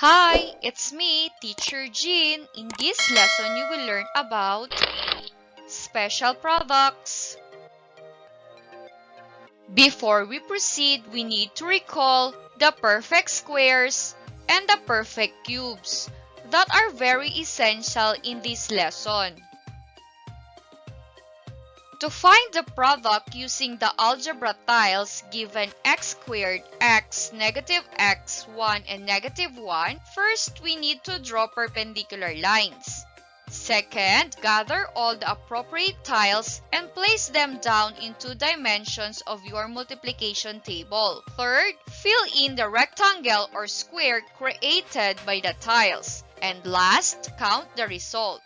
Hi, it's me, Teacher Jeanne. In this lesson, you will learn about special products. Before we proceed, we need to recall the perfect squares and the perfect cubes that are very essential in this lesson. To find the product using the algebra tiles given x squared, x, negative x, 1, and negative 1, first we need to draw perpendicular lines. Second, gather all the appropriate tiles and place them down into dimensions of your multiplication table. Third, fill in the rectangle or square created by the tiles. And last, count the result.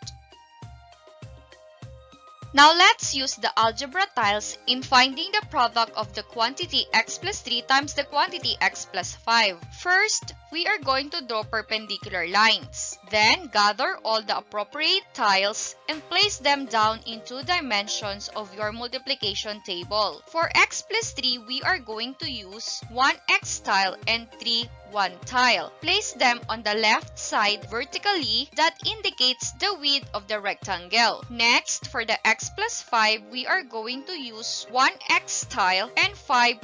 Now let's use the algebra tiles in finding the product of the quantity x plus 3 times the quantity x plus 5. First, we are going to draw perpendicular lines. Then, gather all the appropriate tiles and place them down into dimensions of your multiplication table. For x plus 3, we are going to use 1x tile and 1 tile. Place them on the left side vertically, that indicates the width of the rectangle. Next, for the x plus 5, we are going to use 1x tile and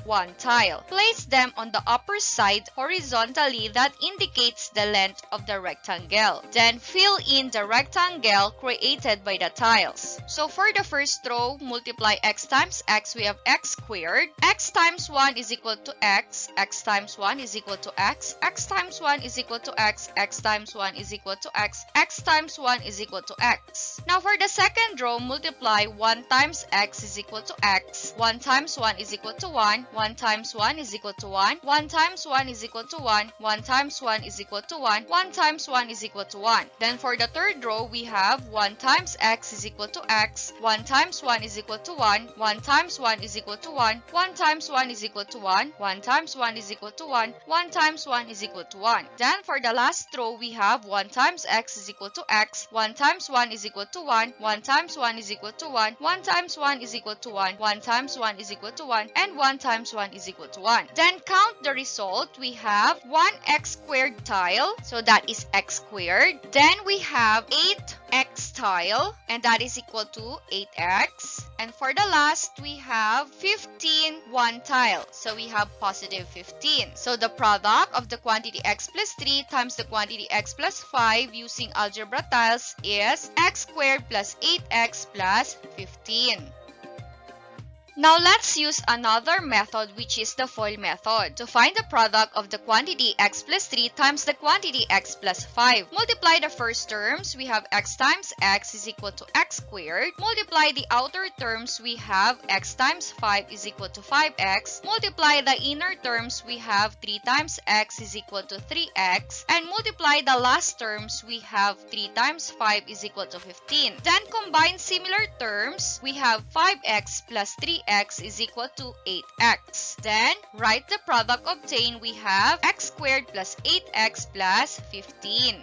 1 tile. Place them on the upper side horizontally, that indicates the length of the rectangle. Then fill in the rectangle created by the tiles. So for the first row, multiply x times x, we have x squared. X times 1 is equal to x times 1 is equal to x times 1 is equal to x times 1 is equal to x times 1 is equal to x. Now for the second row, multiply 1 times x is equal to x, 1 times 1 is equal to 1, 1 times 1 is equal to 1, 1 times 1 is equal to 1, 1 times 1 is equal to 1, 1 times 1 is equal to 1. Then for the third row, we have 1 times x is equal to x, 1 times 1 is equal to 1, 1 times 1 is equal to 1, 1 times 1 is equal to 1, 1 times 1 is equal to 1, 1 times 1 is equal to 1. Then for the last row, we have 1 times x is equal to x, 1 times 1 is equal to 1, 1 times 1 is equal to 1, 1 times 1 is equal to 1, 1 times 1 is equal to 1, and 1 times 1 is equal to 1. Then count the result. We have 1x squared tile, so that is x squared. Then we have 8x tile, and that is equal to 8x. And for the last, we have 15 1 tile, so we have positive 15. So the product of the quantity x plus 3 times the quantity x plus 5 using algebra tiles is x squared plus 8x plus 15. Now let's use another method, which is the FOIL method, to find the product of the quantity x plus 3 times the quantity x plus 5. Multiply the first terms, we have x times x is equal to x squared. Multiply the outer terms, we have x times 5 is equal to 5x. Multiply the inner terms, we have 3 times x is equal to 3x. And multiply the last terms, we have 3 times 5 is equal to 15. Then combine similar terms, we have 5x plus 3x is equal to 8x. Then, write the product obtained. We have x squared plus 8x plus 15.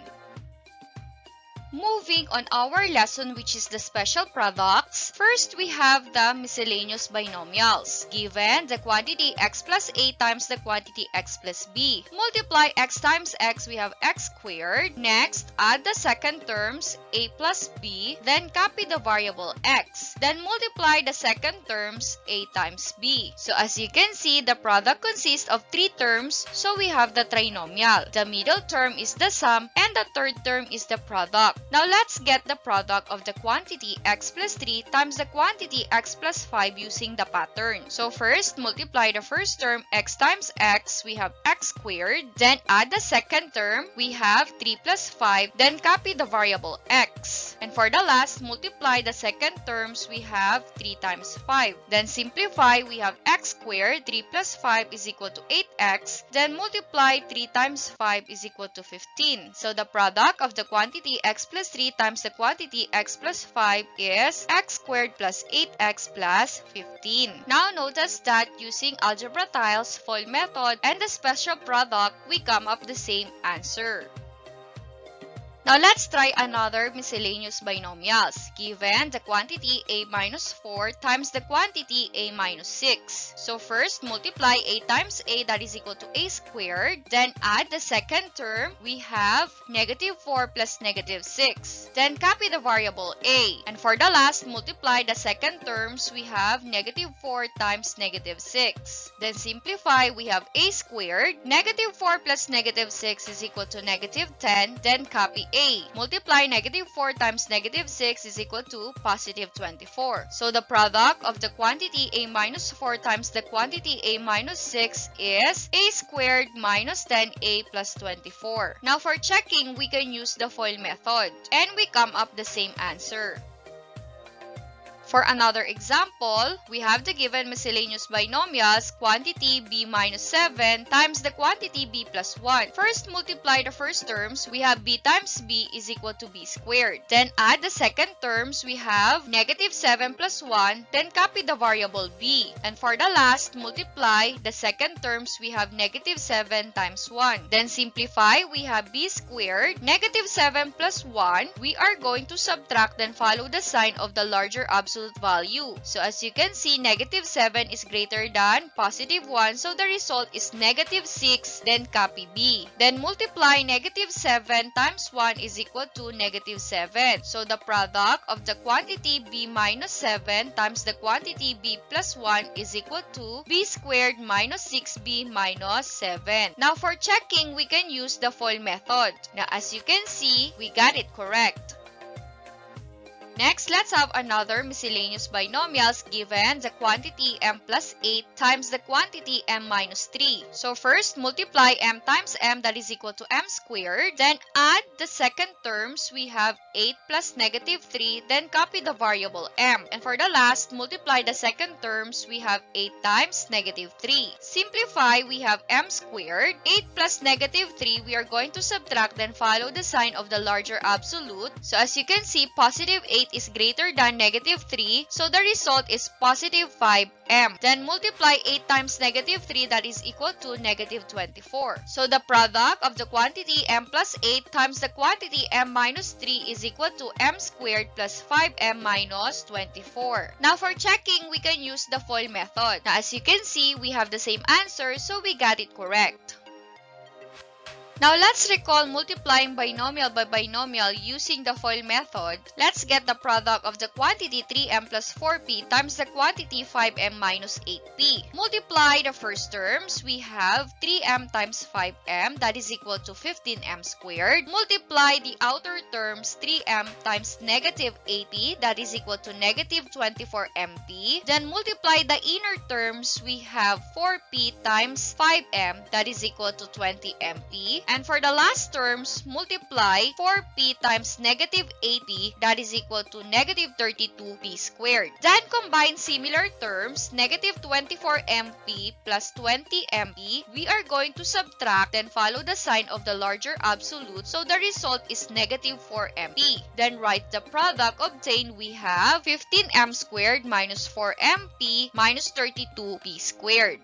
Moving on our lesson, which is the special products, first we have the miscellaneous binomials. Given the quantity x plus a times the quantity x plus b. Multiply x times x, we have x squared. Next, add the second terms, a plus b. Then copy the variable x. Then multiply the second terms, a times b. So as you can see, the product consists of 3 terms, so we have the trinomial. The middle term is the sum, and the third term is the product. Now let's get the product of the quantity x plus 3 times the quantity x plus 5 using the pattern. So first, multiply the first term, x times x, we have x squared. Then add the second term, we have 3 plus 5. Then copy the variable x. And for the last, multiply the second terms, we have 3 times 5. Then simplify, we have x squared, 3 plus 5 is equal to 8x. Then multiply 3 times 5 is equal to 15. So the product of the quantity x plus 3 times the quantity x plus 5 is x squared plus 8x plus 15. Now notice that using algebra tiles, FOIL method, and the special product, we come up the same answer. Now let's try another miscellaneous binomials. Given the quantity a minus 4 times the quantity a minus 6. So first, multiply a times a, that is equal to a squared. Then add the second term. We have negative 4 plus negative 6. Then copy the variable a. And for the last, multiply the second terms. We have negative 4 times negative 6. Then simplify. We have a squared. Negative 4 plus negative 6 is equal to negative 10. Then copy a. Multiply negative 4 times negative 6 is equal to positive 24. So the product of the quantity a minus 4 times the quantity a minus 6 is a squared minus 10a plus 24. Now for checking, we can use the FOIL method and we come up the same answer. For another example, we have the given miscellaneous binomials quantity b minus 7 times the quantity b plus 1. First, multiply the first terms. We have b times b is equal to b squared. Then add the second terms. We have negative 7 plus 1. Then copy the variable b. And for the last, multiply the second terms. We have negative 7 times 1. Then simplify. We have b squared. Negative 7 plus 1. We are going to subtract, then follow the sign of the larger absolute value. So as you can see, negative 7 is greater than positive 1. So the result is negative 6. Then copy b. Then multiply negative 7 times 1 is equal to negative 7. So the product of the quantity b minus 7 times the quantity b plus 1 is equal to b squared minus 6b minus 7. Now for checking, we can use the FOIL method. Now as you can see, we got it correct. Next, let's have another miscellaneous binomials given the quantity m plus 8 times the quantity m minus 3. So first, multiply m times m, that is equal to m squared. Then add the second terms. We have 8 plus negative 3. Then copy the variable m. And for the last, multiply the second terms. We have 8 times negative 3. Simplify, we have m squared. 8 plus negative 3, we are going to subtract, then follow the sign of the larger absolute. So as you can see, positive 8 is greater than negative 3, so the result is positive 5m. Then multiply 8 times negative 3, that is equal to negative 24. So the product of the quantity m plus 8 times the quantity m minus 3 is equal to m squared plus 5m minus 24. Now for checking, we can use the FOIL method. Now as you can see, we have the same answer, so we got it correct. Now let's recall multiplying binomial by binomial using the FOIL method. Let's get the product of the quantity 3m plus 4p times the quantity 5m minus 8p. Multiply the first terms. We have 3m times 5m, that is equal to 15m squared. Multiply the outer terms, 3m times negative 80, that is equal to negative 24mp. Then multiply the inner terms. We have 4p times 5m, that is equal to 20mp. And for the last terms, multiply 4p times negative 80, that is equal to negative 32p squared. Then combine similar terms, negative 24mp plus 20mp. We are going to subtract, then follow the sign of the larger absolute. So the result is negative 4mp. Then write the product obtained. We have 15m squared minus 4mp minus 32p squared.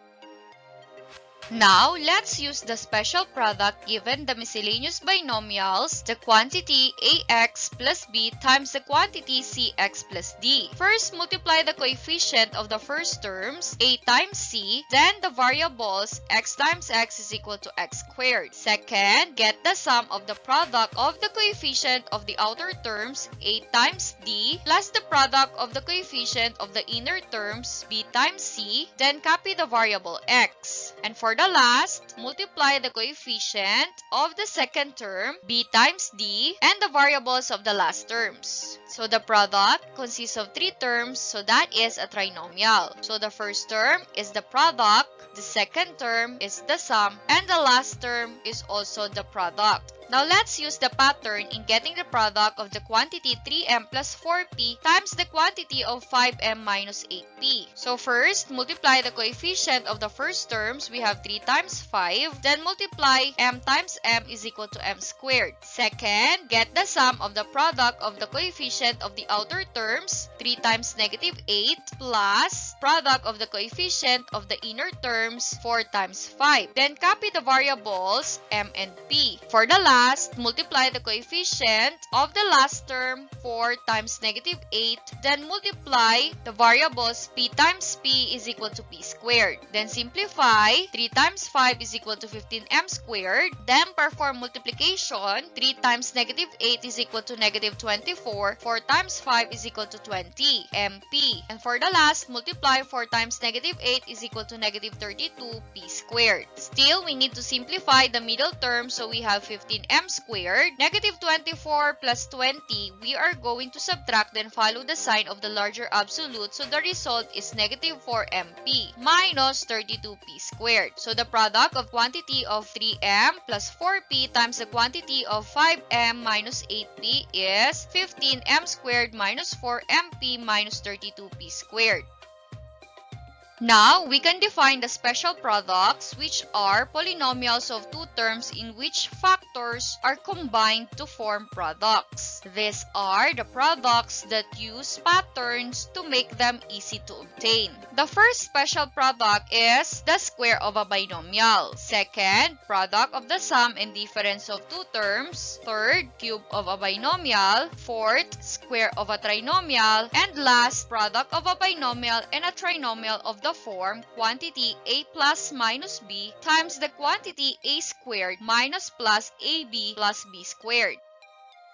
Now, let's use the special product given the miscellaneous binomials, the quantity ax plus b times the quantity cx plus d. First, multiply the coefficient of the first terms, a times c, then the variables x times x is equal to x squared. Second, get the sum of the product of the coefficient of the outer terms, a times d, plus the product of the coefficient of the inner terms, b times c, then copy the variable x. And for the last, multiply the coefficient of the second term, b times d, and the variables of the last terms. So the product consists of 3 terms, so that is a trinomial. So the first term is the product, the second term is the sum, and the last term is also the product. Now let's use the pattern in getting the product of the quantity 3m plus 4p times the quantity of 5m minus 8p. So first, multiply the coefficient of the first terms. We have 3 times 5. Then multiply m times m is equal to m squared. Second, get the sum of the product of the coefficient of the outer terms. 3 times negative 8 plus product of the coefficient of the inner terms 4 times 5. Then copy the variables m and p. For the last, last, multiply the coefficient of the last term, 4 times negative 8. Then multiply the variables p times p is equal to p squared. Then simplify, 3 times 5 is equal to 15m squared. Then perform multiplication, 3 times negative 8 is equal to negative 24. 4 times 5 is equal to 20 mp. And for the last, multiply 4 times negative 8 is equal to negative 32 p squared. Still, we need to simplify the middle term, so we have 15m squared. Negative 24 plus 20, we are going to subtract, then follow the sign of the larger absolute, so the result is negative 4mp minus 32p squared. So the product of quantity of 3m plus 4p times the quantity of 5m minus 8p is 15m squared minus 4mp minus 32p squared. Now, we can define the special products, which are polynomials of two terms in which factors are combined to form products. These are the products that use patterns to make them easy to obtain. The first special product is the square of a binomial. Second, product of the sum and difference of two terms. Third, cube of a binomial. Fourth, square of a trinomial. And last, product of a binomial and a trinomial of the form quantity a plus minus b times the quantity a squared minus plus ab plus b squared.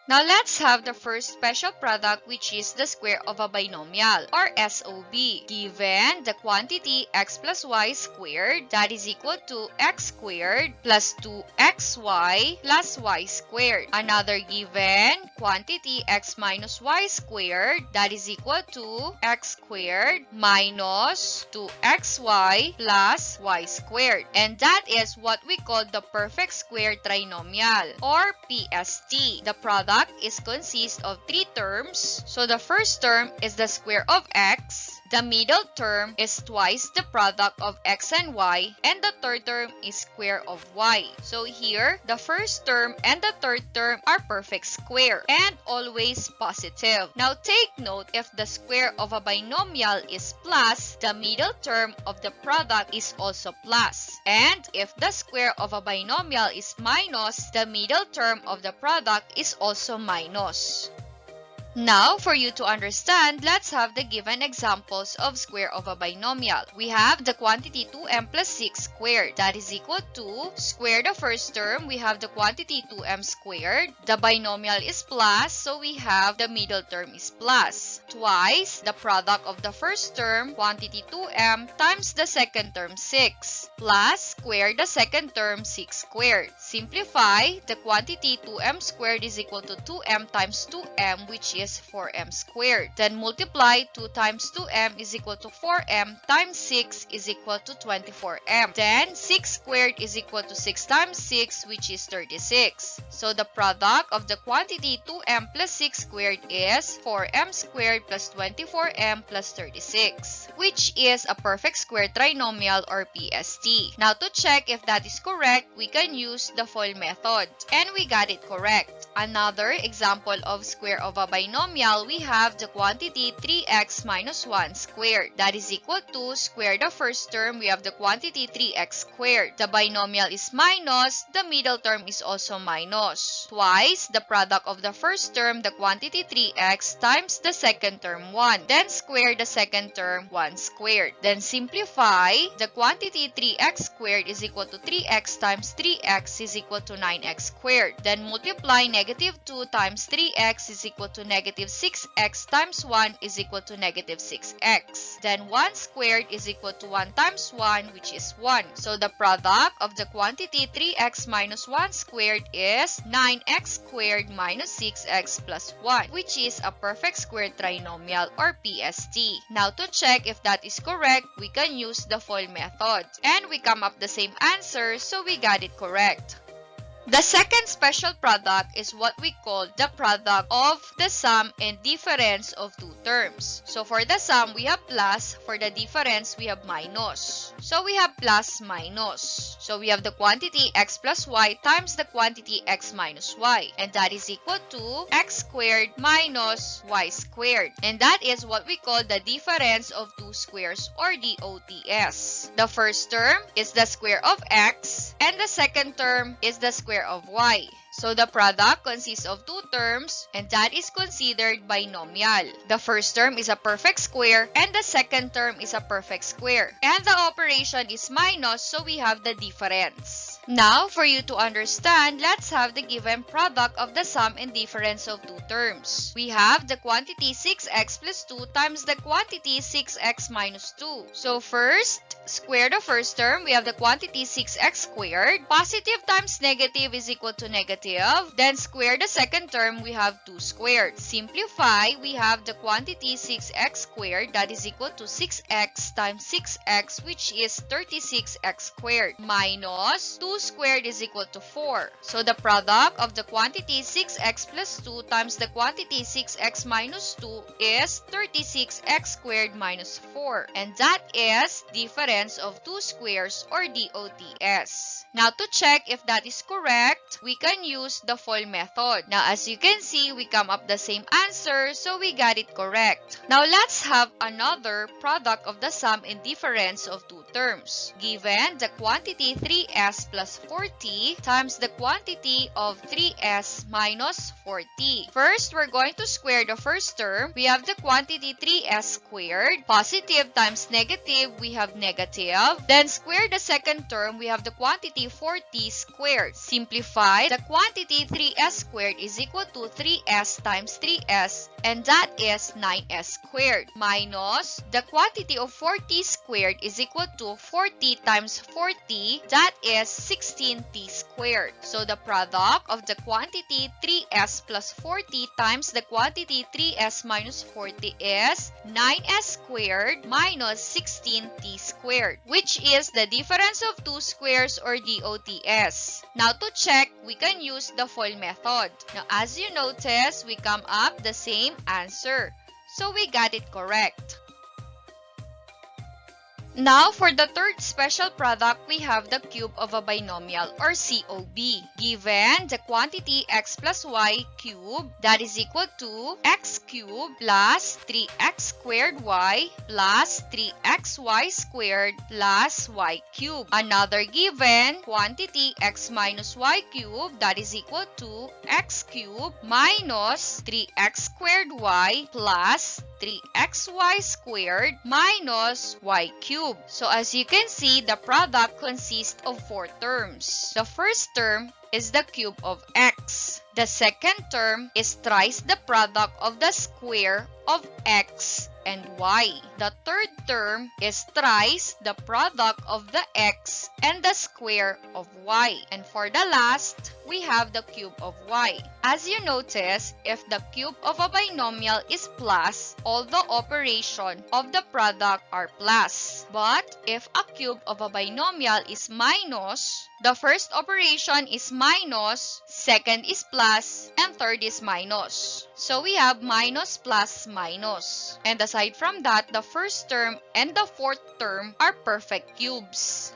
Now, let's have the first special product, which is the square of a binomial, or SOB. Given the quantity x plus y squared, that is equal to x squared plus 2xy plus y squared. Another given quantity x minus y squared, that is equal to x squared minus 2xy plus y squared. And that is what we call the perfect square trinomial, or PST. The product is consist of three terms. So the first term is the square of x. The middle term is twice the product of x and y, and the third term is square of y. So here, the first term and the third term are perfect square and always positive. Now take note, if the square of a binomial is plus, the middle term of the product is also plus. And if the square of a binomial is minus, the middle term of the product is also minus. Now, for you to understand, let's have the given examples of square of a binomial. We have the quantity 2m plus 6 squared. That is equal to, square the first term, we have the quantity 2m squared. The binomial is plus, so we have the middle term is plus. Twice the product of the first term, quantity 2m, times the second term 6. Plus, square the second term 6 squared. Simplify, the quantity 2m squared is equal to 2m times 2m, which is 4m squared. Then multiply, 2 times 2m is equal to 4m times 6 is equal to 24m. Then 6 squared is equal to 6 times 6, which is 36. So the product of the quantity 2m plus 6 squared is 4m squared plus 24m plus 36, which is a perfect square trinomial, or PST. Now to check if that is correct, we can use the FOIL method. And we got it correct. Another example of square of a binomial, we have the quantity 3x minus 1 squared. That is equal to, square the first term, we have the quantity 3x squared. The binomial is minus, the middle term is also minus. Twice the product of the first term, the quantity 3x, times the second term 1. Then square the second term 1 squared. Then simplify, the quantity 3x squared is equal to 3x times 3x is equal to 9x squared. Then multiply, negative 2 times 3x is equal to negative 6x times 1 is equal to negative 6x. Then 1 squared is equal to 1 times 1, which is 1. So the product of the quantity 3x minus 1 squared is 9x squared minus 6x plus 1, which is a perfect square trinomial, or PST. Now to check if that is correct, we can use the FOIL method. And we come up the same answer, so we got it correct. The second special product is what we call the product of the sum and difference of two terms. So for the sum, we have plus. For the difference, we have minus. So we have plus minus. So we have the quantity x plus y times the quantity x minus y. And that is equal to x squared minus y squared. And that is what we call the difference of two squares, or DOTS. The first term is the square of x, and the second term is the square of y. So the product consists of two terms, and that is considered binomial. The first term is a perfect square, and the second term is a perfect square. And the operation is minus, so we have the difference. Now, for you to understand, let's have the given product of the sum and difference of two terms. We have the quantity 6x plus 2 times the quantity 6x minus 2. So first, square the first term. We have the quantity 6x squared. Positive times negative is equal to negative. Then square the second term. We have 2 squared. Simplify, we have the quantity 6x squared, that is equal to 6x times 6x, which is 36x squared, minus 2 squared is equal to 4. So the product of the quantity 6x plus 2 times the quantity 6x minus 2 is 36x squared minus 4. And that is difference of two squares, or DOTS. Now to check if that is correct, we can use the FOIL method. Now as you can see, we come up the same answer, so we got it correct. Now let's have another product of the sum and difference of two terms. Given the quantity 3s plus 4t times the quantity of 3s minus 4t. First, we're going to square the first term. We have the quantity 3s squared. Positive times negative, we have negative. Then square the second term. We have the quantity 4t squared. Simplify, the quantity 3s squared is equal to 3s times 3s, and that is 9s squared, minus the quantity of 4t squared is equal to 4t times 4t, that is 16t squared. So the product of the quantity 3s plus 4t times the quantity 3s minus 4t is 9s squared minus 16t squared, which is the difference of two squares, or DOTS. Now to check, we can use the FOIL method. Now as you notice, we come up the same answer. So we got it correct. Now, for the third special product, we have the cube of a binomial, or COB. Given the quantity x plus y cubed, that is equal to x cubed plus 3x squared y plus 3xy squared plus y cubed. Another given quantity x minus y cubed, that is equal to x cubed minus 3x squared y plus 3xy squared minus y cubed. So as you can see, the product consists of four terms. The first term is the cube of x. The second term is thrice the product of the square of x and y. The third term is thrice the product of the x and the square of y. And for the last, we have the cube of y. As you notice, if the cube of a binomial is plus, all the operation of the product are plus. But if a cube of a binomial is minus, the first operation is minus, second is plus, and third is minus. So we have minus, plus, minus. And aside from that, the first term and the fourth term are perfect cubes.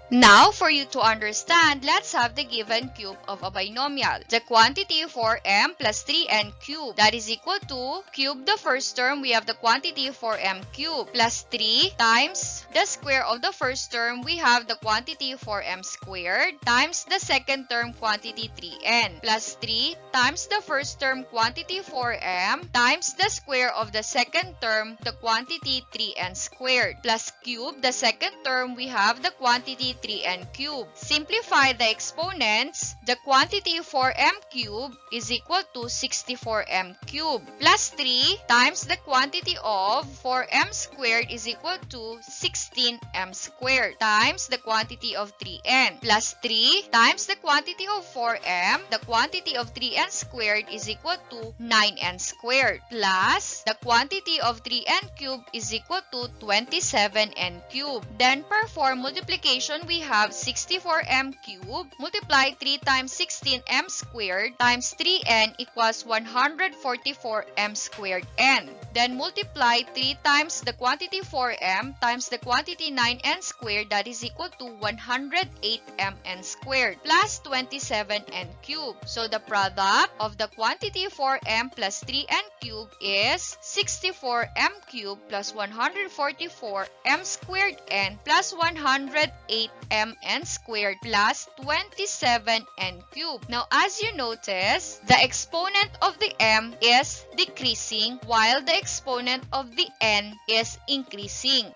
Now, for you to understand, let's have the given cube of a binomial. The quantity 4m plus 3n cubed, that is equal to, cube the first term, we have the quantity 4m cubed, plus 3 times the square of the first term, we have the quantity 4m squared, times the second term quantity 3n, plus 3 times the first term quantity 4m, times the square of the second term, the quantity 3n squared, plus cube the second term, we have the quantity 3n cubed. Simplify the exponents. The quantity 4m cubed is equal to 64m cubed, plus 3 times the quantity of 4m squared is equal to 16m squared, times the quantity of 3n, plus 3 times the quantity of 4m, the quantity of 3n squared is equal to 9n squared, plus the quantity of 3n cubed is equal to 27n cubed. Then perform multiplication. We have 64m cubed multiply 3 times 16m squared times 3n equals 144m squared n. Then multiply 3 times the quantity 4m times the quantity 9n squared, that is equal to 108mn squared plus 27n cubed. So the product of the quantity 4m plus 3n cubed is 64m cubed plus 144m squared n plus 108 12mn squared plus 27n cubed. Now, as you notice, the exponent of the m is decreasing while the exponent of the n is increasing.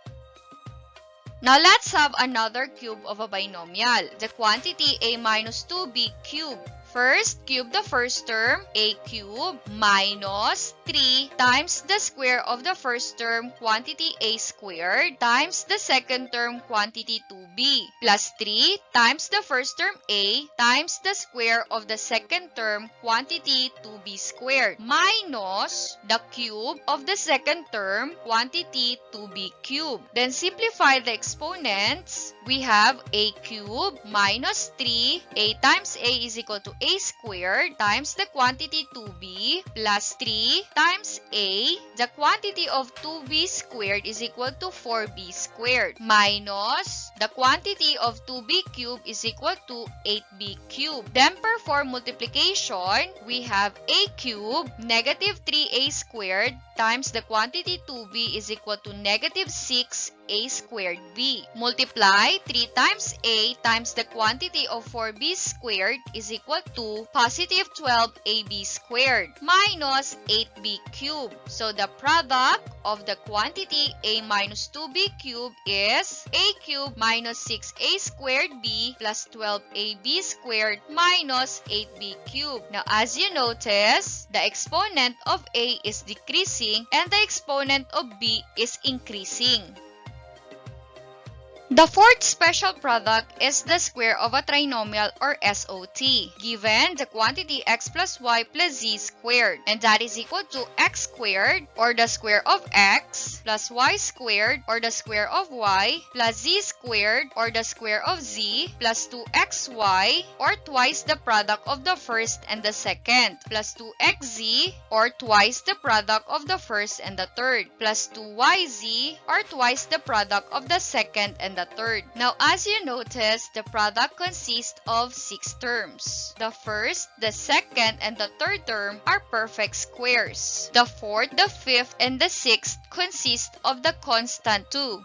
Now, let's have another cube of a binomial, the quantity a minus 2b cubed. First, cube the first term, a cubed minus 3 times the square of the first term, quantity a squared, times the second term, quantity 2b, plus 3 times the first term a times the square of the second term, quantity 2b squared, minus the cube of the second term, quantity 2b cubed. Then simplify the exponents. We have a cubed minus 3, a times a is equal to a squared times the quantity 2b plus 3 times a, the quantity of 2b squared is equal to 4b squared, minus the quantity of 2b cubed is equal to 8b cubed. Then perform multiplication. We have a cubed negative 3a squared times the quantity 2b is equal to negative 6a squared b. Multiply 3 times a times the quantity of 4b squared is equal to positive 12ab squared minus 8b cubed. So the product of the quantity a minus 2b cubed is a cubed minus 6a squared b plus 12ab squared minus 8b cubed. Now, as you notice, the exponent of a is decreasing and the exponent of b is increasing. The fourth special product is the square of a trinomial or SOT, given the quantity x plus y plus z squared, and that is equal to x squared or the square of x plus y squared or the square of y plus z squared or the square of z plus 2xy or twice the product of the first and the second plus 2xz or twice the product of the first and the third plus 2yz or twice the product of the second and the third. Now, as you notice, the product consists of 6 terms. The first, the second, and the third term are perfect squares. The fourth, the fifth, and the sixth consist of the constant 2.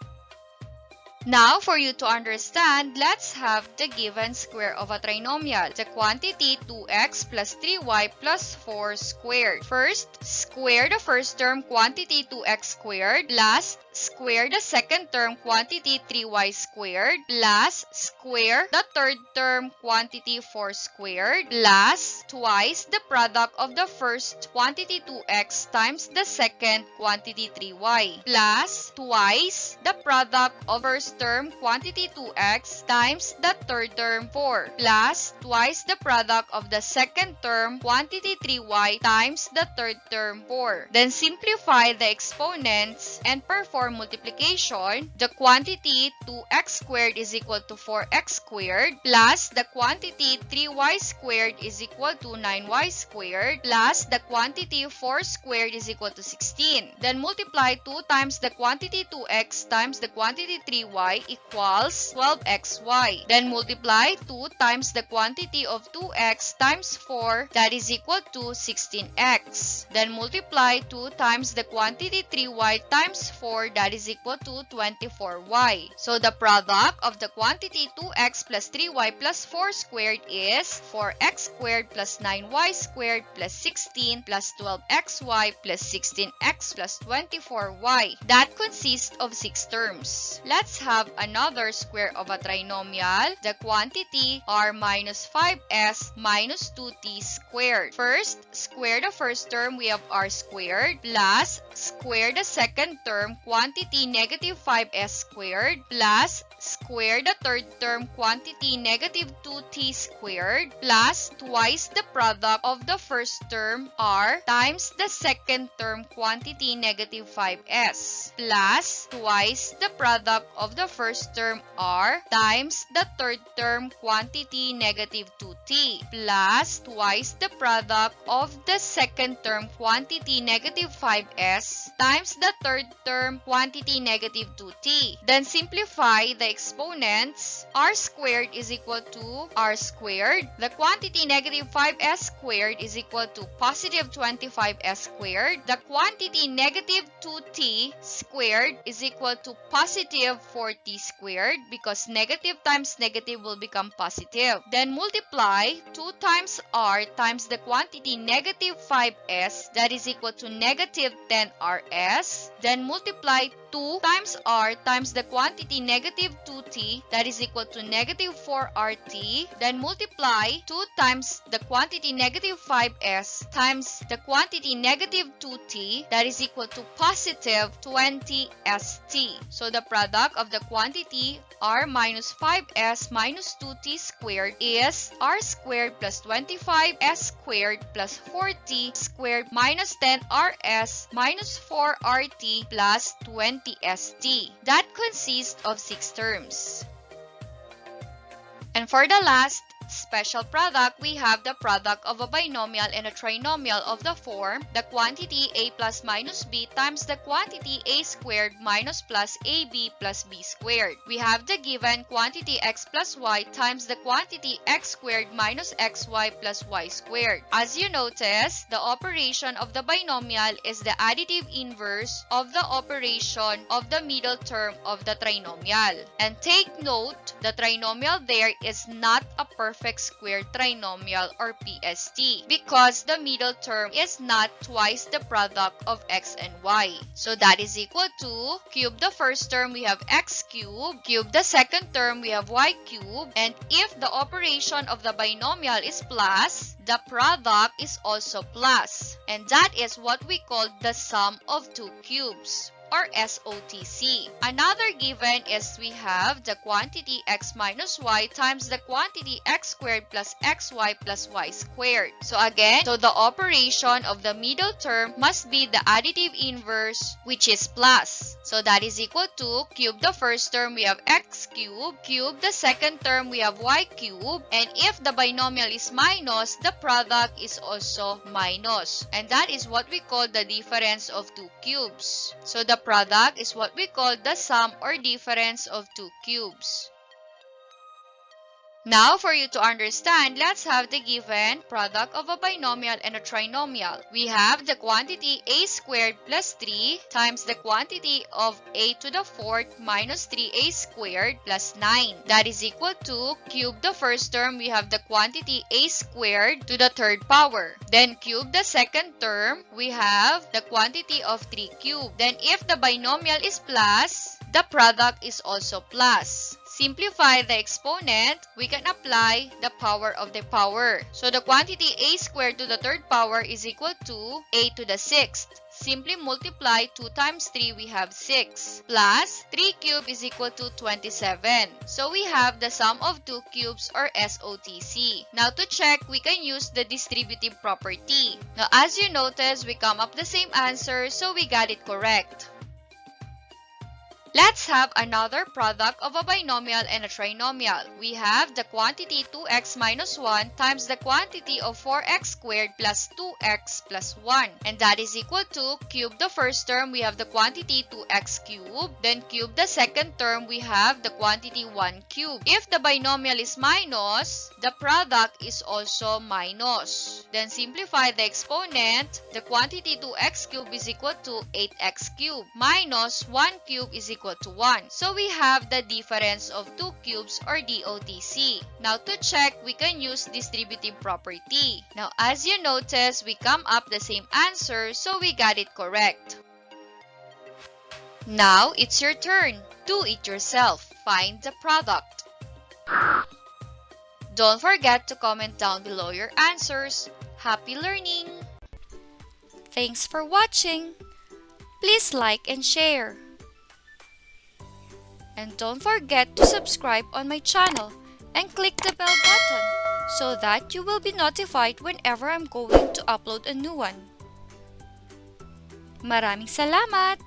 Now, for you to understand, let's have the given square of a trinomial. The quantity 2x plus 3y plus 4 squared. First, square the first term, quantity 2x squared, plus square the second term, quantity 3y squared, plus square the third term, quantity 4 squared, plus twice the product of the first, quantity 2x times the second, quantity 3y, plus twice the product of first term, quantity 2x times the third term 4, plus twice the product of the second term, quantity 3y times the third term 4. Then simplify the exponents and perform multiplication. The quantity 2x squared is equal to 4x squared plus the quantity 3y squared is equal to 9y squared plus the quantity 4 squared is equal to 16. Then multiply 2 times the quantity 2x times the quantity 3y equals 12xy. Then multiply 2 times the quantity of 2x times 4, that is equal to 16x. Then multiply 2 times the quantity 3y times 4, that is equal to 24y. So the product of the quantity 2x plus 3y plus 4 squared is 4x squared plus 9y squared plus 16 plus 12xy plus 16x plus 24y. That consists of 6 terms. Let's have another square of a trinomial. The quantity r minus 5s minus 2t squared. First, square the first term, we have r squared, plus square the second term, quantity negative 5s squared, plus square the third term, quantity negative 2t squared, plus twice the product of the first term r times the second term, quantity negative 5s, plus twice the product of the first term r times the third term, quantity negative 2t, plus twice the product of the second term, quantity negative 5s times the third term, quantity negative 2t. Then simplify the exponents. R squared is equal to r squared. The quantity negative 5s squared is equal to positive 25s squared. The quantity negative 2t squared is equal to positive 4t squared because negative times negative will become positive. Then multiply 2 times r times the quantity negative 5s, that is equal to negative 10rs. Then multiply 2 times r times the quantity negative 2t, that is equal to negative 4rt. Then multiply 2 times the quantity negative 5s times the quantity negative 2t, that is equal to positive 20st. So the product of the quantity r minus 5s minus 2t squared is r squared plus 25s squared plus 4t squared minus 10rs minus 4rt plus 20st. That consists of 6 terms. And for the last special product, we have the product of a binomial and a trinomial of the form the quantity a plus minus b times the quantity a squared minus plus ab plus b squared. We have the given quantity x plus y times the quantity x squared minus xy plus y squared. As you notice, the operation of the binomial is the additive inverse of the operation of the middle term of the trinomial. And take note, the trinomial there is not a perfect square trinomial or PST because the middle term is not twice the product of x and y. So that is equal to cube the first term, we have x cubed, cube the second term, we have y cubed, and if the operation of the binomial is plus, the product is also plus. And that is what we call the sum of two cubes, or SOTC. Another given is we have the quantity x minus y times the quantity x squared plus xy plus y squared. So again, the operation of the middle term must be the additive inverse, which is plus. So that is equal to cube the first term, we have x cubed, cube the second term, we have y cubed, and if the binomial is minus, the product is also minus. And that is what we call the difference of two cubes. So the product is what we call the sum or difference of two cubes. Now, for you to understand, let's have the given product of a binomial and a trinomial. We have the quantity a squared plus 3 times the quantity of a to the fourth minus 3a squared plus 9. That is equal to cube the first term, we have the quantity a squared to the third power. Then cube the second term, we have the quantity of 3 cubed. Then if the binomial is plus, the product is also plus. Simplify the exponent, we can apply the power of the power. So the quantity a squared to the third power is equal to a to the sixth. Simply multiply 2 times 3, we have 6, plus 3 cubed is equal to 27. So we have the sum of two cubes, or SOTC. Now to check, we can use the distributive property. Now as you notice, we come up the same answer, so we got it correct. Let's have another product of a binomial and a trinomial. We have the quantity 2x minus 1 times the quantity of 4x squared plus 2x plus 1. And that is equal to cube the first term, we have the quantity 2x cubed. Then cube the second term, we have the quantity 1 cubed. If the binomial is minus, the product is also minus. Then simplify the exponent, the quantity 2x cubed is equal to 8x cubed minus 1 cubed is equal to 1. So we have the difference of two cubes, or DOTC. Now to check, we can use distributive property. Now as you notice, we come up the same answer, so we got it correct. Now it's your turn. Do it yourself. Find the product. Don't forget to comment down below your answers. Happy learning! Thanks for watching. Please like and share. And don't forget to subscribe on my channel and click the bell button so that you will be notified whenever I'm going to upload a new one. Maraming salamat!